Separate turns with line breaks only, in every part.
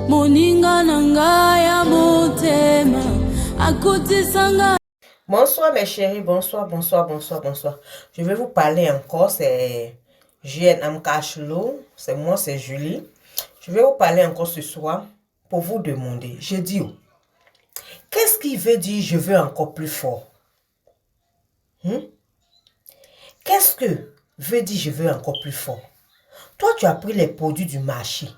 Moninga nanga ya motema akutisanga.
Bonsoir mes chéris, bonsoir. Je vais vous parler encore, c'est JNM Cashlo, c'est moi, c'est Julie. Je vais vous parler encore ce soir pour vous demander, je dis, qu'est-ce qui veut dire je veux encore plus fort? Qu'est-ce que veut dire je veux encore plus fort? Toi, tu as pris les produits du marché.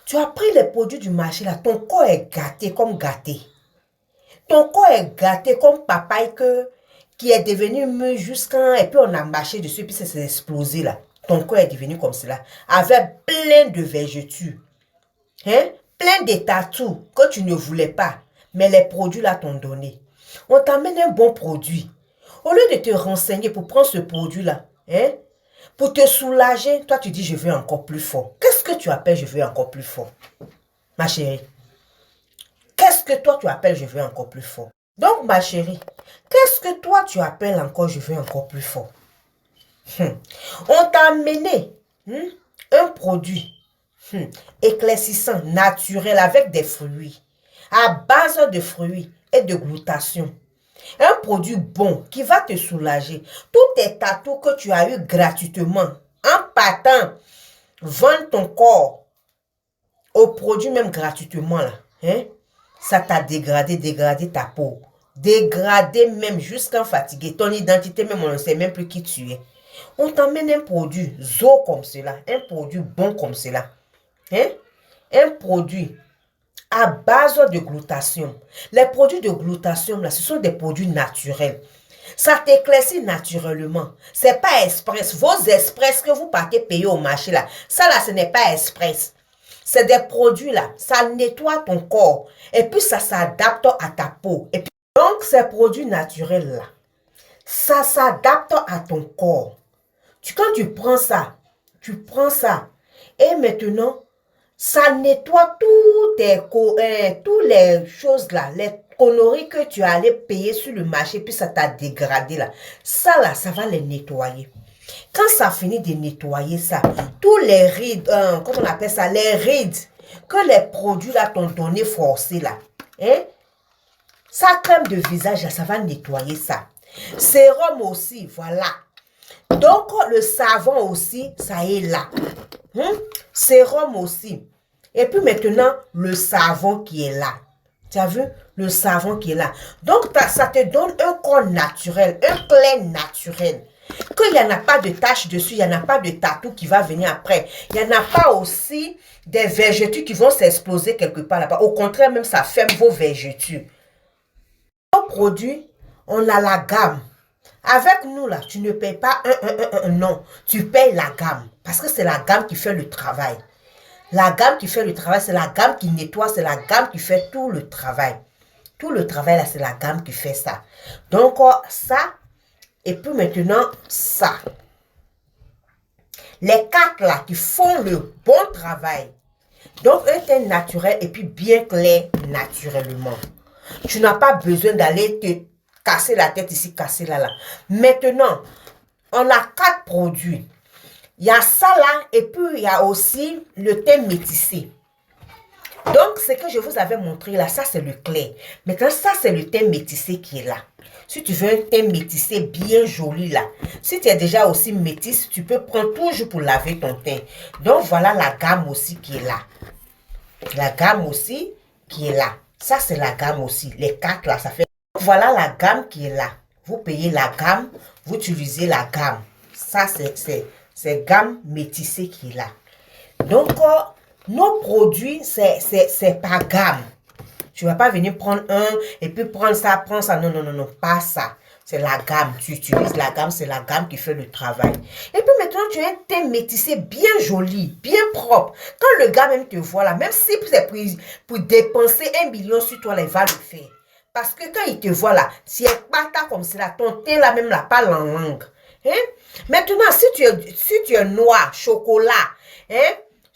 Tu as pris les produits du marché là, ton corps est gâté comme gâté. Ton corps est gâté comme papaye qui est devenu mûr jusqu'à... Et puis on a marché dessus, puis ça s'est explosé là. Ton corps est devenu comme cela. Avec plein de vergetures. Plein de tatous que tu ne voulais pas. Mais les produits là t'ont donné. On t'amène un bon produit. Au lieu de te renseigner pour prendre ce produit là, pour te soulager, toi tu dis je veux encore plus fort. Qu'est-ce que tu appelles je veux encore plus fort? Ma chérie. Qu'est-ce que toi tu appelles je veux encore plus fort? Donc ma chérie, qu'est-ce que toi tu appelles encore je veux encore plus fort? On t'a amené un produit éclaircissant, naturel, avec des fruits, à base de fruits et de glutation. Un produit bon qui va te soulager. Tous tes tatous que tu as eu gratuitement, en partant, vendre ton corps au produit même gratuitement là. Ça t'a dégradé ta peau. Dégradé même jusqu'à fatiguer. Ton identité même, on ne sait même plus qui tu es. On t'emmène un produit zo comme cela. Un produit bon comme cela. Un produit à base de glutation. Les produits de glutation, là, ce sont des produits naturels. Ça t'éclaircit naturellement. C'est pas express. Vos express que vous partez payer au marché, là, ça, là, ce n'est pas express. C'est des produits, là, ça nettoie ton corps. Et puis, ça s'adapte à ta peau. Et puis, donc, ces produits naturels, là, ça s'adapte à ton corps. Quand tu prends ça, et maintenant, ça nettoie toutes les choses là, les conneries que tu allais payer sur le marché, puis ça t'a dégradé là. Ça là, ça va les nettoyer. Quand ça finit de nettoyer ça, tous les rides, comment on appelle ça, les rides que les produits là t'ont donné forcé là, sa crème de visage là, ça va nettoyer ça. Sérum aussi, voilà. Donc, le savon aussi, ça est là. Sérum aussi. Et puis maintenant, le savon qui est là. Tu as vu? Le savon qui est là. Donc, ça te donne un corps naturel, un clair naturel. Qu'il n'y en a pas de taches dessus, il n'y en a pas de tatou qui va venir après. Il n'y en a pas aussi des vergetures qui vont s'exploser quelque part là-bas. Au contraire, même ça ferme vos vergetures. Nos produits, on a la gamme. Avec nous, là, tu ne payes pas non. Tu payes la gamme. Parce que c'est la gamme qui fait le travail. La gamme qui fait le travail, c'est la gamme qui nettoie, c'est la gamme qui fait tout le travail. Tout le travail, là, c'est la gamme qui fait ça. Donc, ça, et puis maintenant, ça. Les quatre, là, qui font le bon travail. Donc, un teint naturel et puis bien clair naturellement. Tu n'as pas besoin d'aller te casser la tête ici, casser là. Maintenant, on a 4 produits. Il y a ça là, et puis il y a aussi le teint métissé. Donc, ce que je vous avais montré là, ça c'est le clair. Maintenant, ça c'est le teint métissé qui est là. Si tu veux un teint métissé bien joli là, si tu es déjà aussi métisse, tu peux prendre toujours pour laver ton teint. Donc, voilà la gamme aussi qui est là. La gamme aussi qui est là. Ça c'est la gamme aussi. Les 4 là, ça fait... Voilà la gamme qui est là. Vous payez la gamme, vous utilisez la gamme. Ça, c'est gamme métissée qui est là. Donc, nos produits, c'est par gamme. Tu ne vas pas venir prendre un et puis prendre ça, prendre ça. Non, pas ça. C'est la gamme. Tu utilises la gamme, c'est la gamme qui fait le travail. Et puis maintenant, tu as un teint métissé bien joli, bien propre. Quand le gars même te voit là, même si c'est pour dépenser 1 million sur toi, il va le faire. Parce que quand il te voit là, si il pas comme cela, ton teint là même là, pas en langue. Maintenant, si tu es noir, chocolat,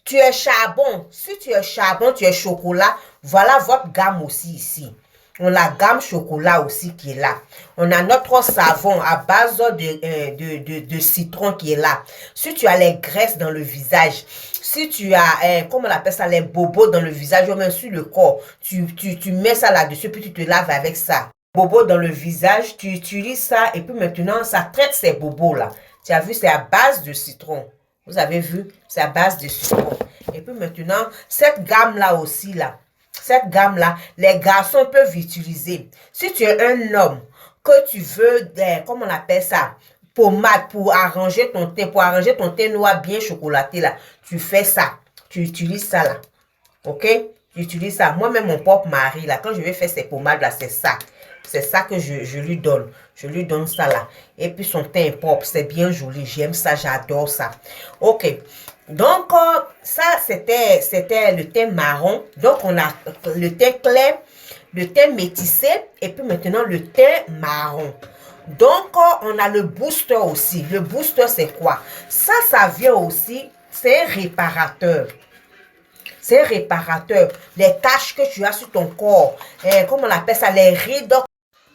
tu es charbon. Si tu es charbon, tu es chocolat, voilà votre gamme aussi ici. On a la gamme chocolat aussi qui est là. On a notre savon à base de citron qui est là. Si tu as les graisses dans le visage, si tu as, comment on appelle ça, les bobos dans le visage ou même sur le corps, tu mets ça là-dessus, puis tu te laves avec ça. Bobos dans le visage, tu utilises ça et puis maintenant, ça traite ces bobos-là. Tu as vu, c'est à base de citron. Vous avez vu, c'est à base de citron. Et puis maintenant, cette gamme-là aussi, là, cette gamme-là, les garçons peuvent utiliser. Si tu es un homme, que tu veux, comment on appelle ça, pommade pour arranger ton teint noir bien chocolaté, là, tu fais ça. Tu utilises ça, là. Ok? Tu utilises ça. Moi-même, mon propre mari, là, quand je vais faire ces pommades, là, c'est ça. C'est ça que je lui donne. Je lui donne ça, là. Et puis, son teint est propre. C'est bien joli. J'aime ça. J'adore ça. Ok. Donc, ça, c'était le teint marron. Donc, on a le teint clair, le teint métissé et puis maintenant le teint marron. Donc, on a le booster aussi. Le booster, c'est quoi? Ça vient aussi, c'est un réparateur. C'est un réparateur. Les taches que tu as sur ton corps, comment on appelle ça? Les rides,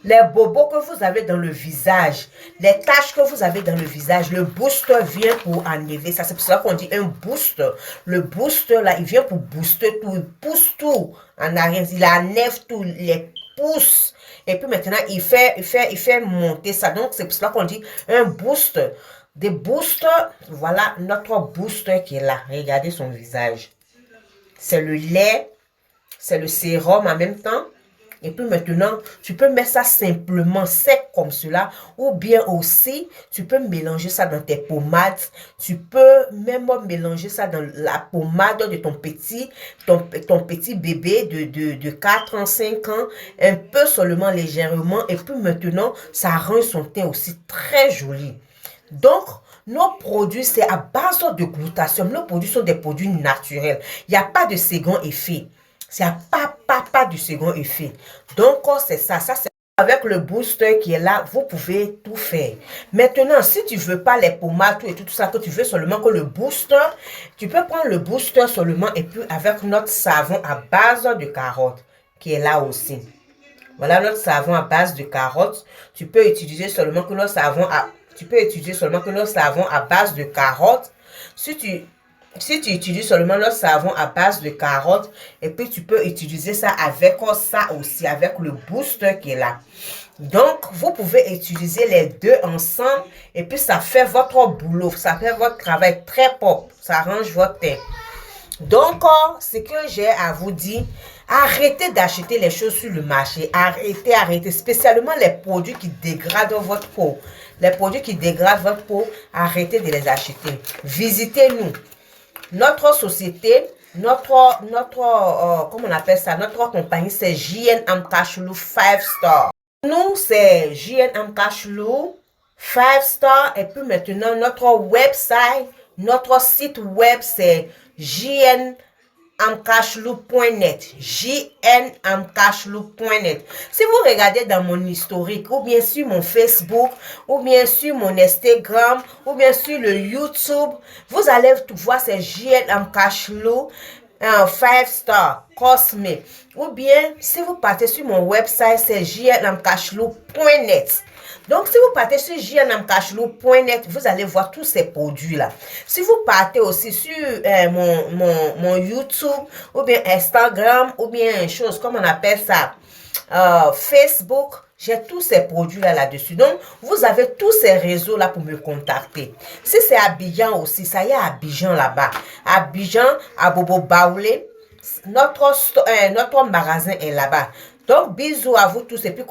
les bobos que vous avez dans le visage, les taches que vous avez dans le visage, le booster vient pour enlever ça. C'est pour ça qu'on dit un booster. Le booster, là, il vient pour booster tout. Il pousse tout en arrière. Il enlève tout, les pousse. Et puis maintenant, il fait monter ça. Donc, c'est pour ça qu'on dit un booster. Des boosters, voilà notre booster qui est là. Regardez son visage. C'est le lait, c'est le sérum en même temps. Et puis maintenant, tu peux mettre ça simplement sec comme cela. Ou bien aussi, tu peux mélanger ça dans tes pommades. Tu peux même mélanger ça dans la pommade de ton petit bébé de 4 ans, 5 ans. Un peu seulement légèrement. Et puis maintenant, ça rend son teint aussi très joli. Donc, nos produits, c'est à base de glutathione. Nos produits sont des produits naturels. Il n'y a pas de second effet. Il n'y a pas de second effet. Donc, c'est ça. Ça, c'est avec le booster qui est là, vous pouvez tout faire. Maintenant, si tu ne veux pas les pommades et tout ça, que tu veux seulement que le booster, tu peux prendre le booster seulement et puis avec notre savon à base de carottes qui est là aussi. Voilà notre savon à base de carottes. Tu peux utiliser seulement que notre savon à base de carottes. Si tu utilises seulement notre savon à base de carottes, et puis tu peux utiliser ça avec ça aussi, avec le booster qui est là. Donc, vous pouvez utiliser les deux ensemble, et puis ça fait votre boulot, ça fait votre travail très propre, ça arrange votre teint. Donc, ce que j'ai à vous dire, arrêtez d'acheter les choses sur le marché. Arrêtez, spécialement les produits qui dégradent votre peau. Les produits qui dégradent votre peau, arrêtez de les acheter. Visitez-nous. Notre société, comment on appelle ça, notre compagnie, c'est J&M Cashflow 5 Star. Nous, c'est J&M Cashflow 5 Star. Et puis maintenant, notre website, notre site web, c'est jnmcashflow.net. jnmcashflow.net. Si vous regardez dans mon historique, ou bien sur mon Facebook, ou bien sur mon Instagram, ou bien sur le YouTube, vous allez tout voir, c'est jnmcashflow 5 Star Cosme. Ou bien, si vous partez sur mon website, c'est jnmcashflow.net. Donc, si vous partez sur jnmcashflow.net, vous allez voir tous ces produits-là. Si vous partez aussi sur mon YouTube, ou bien Instagram, ou bien une chose, comme on appelle ça, Facebook, j'ai tous ces produits-là là-dessus. Donc, vous avez tous ces réseaux-là pour me contacter. Si c'est Abidjan aussi, ça y est, Abidjan là-bas. Abidjan, à Bobo Baoulé, notre magasin est là-bas. Donc, bisous à vous tous et puis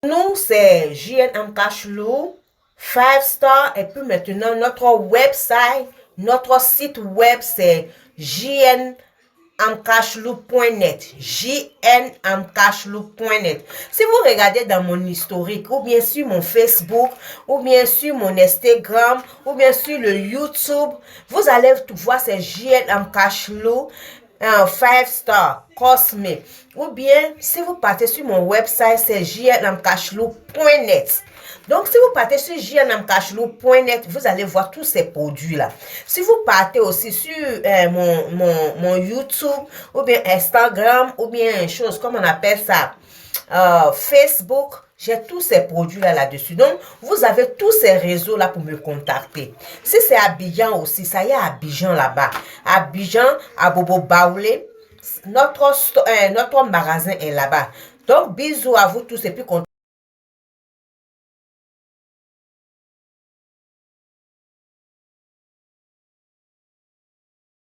nous, c'est J&M Cashflow 5 Star. Et puis maintenant, notre website, notre site web, c'est jnmcashflow.net. jnmcashflow.net. Si vous regardez dans mon historique, ou bien sur mon Facebook, ou bien sur mon Instagram, ou bien sur le YouTube, vous allez tout voir, c'est J&M Cashflow 5 Star Cosme. Ou bien, si vous partez sur mon website, c'est jnmcashflow.net. Donc, si vous partez sur jnmcashflow.net, vous allez voir tous ces produits-là. Si vous partez aussi sur mon YouTube, ou bien Instagram, ou bien une chose, comme on appelle ça, Facebook. J'ai tous ces produits-là là-dessus. Donc, vous avez tous ces réseaux-là pour me contacter. Si c'est Abidjan aussi, ça y est, Abidjan là-bas. Abidjan, à Bobo Baoulé, notre magasin est là-bas. Donc, bisous à vous tous et puis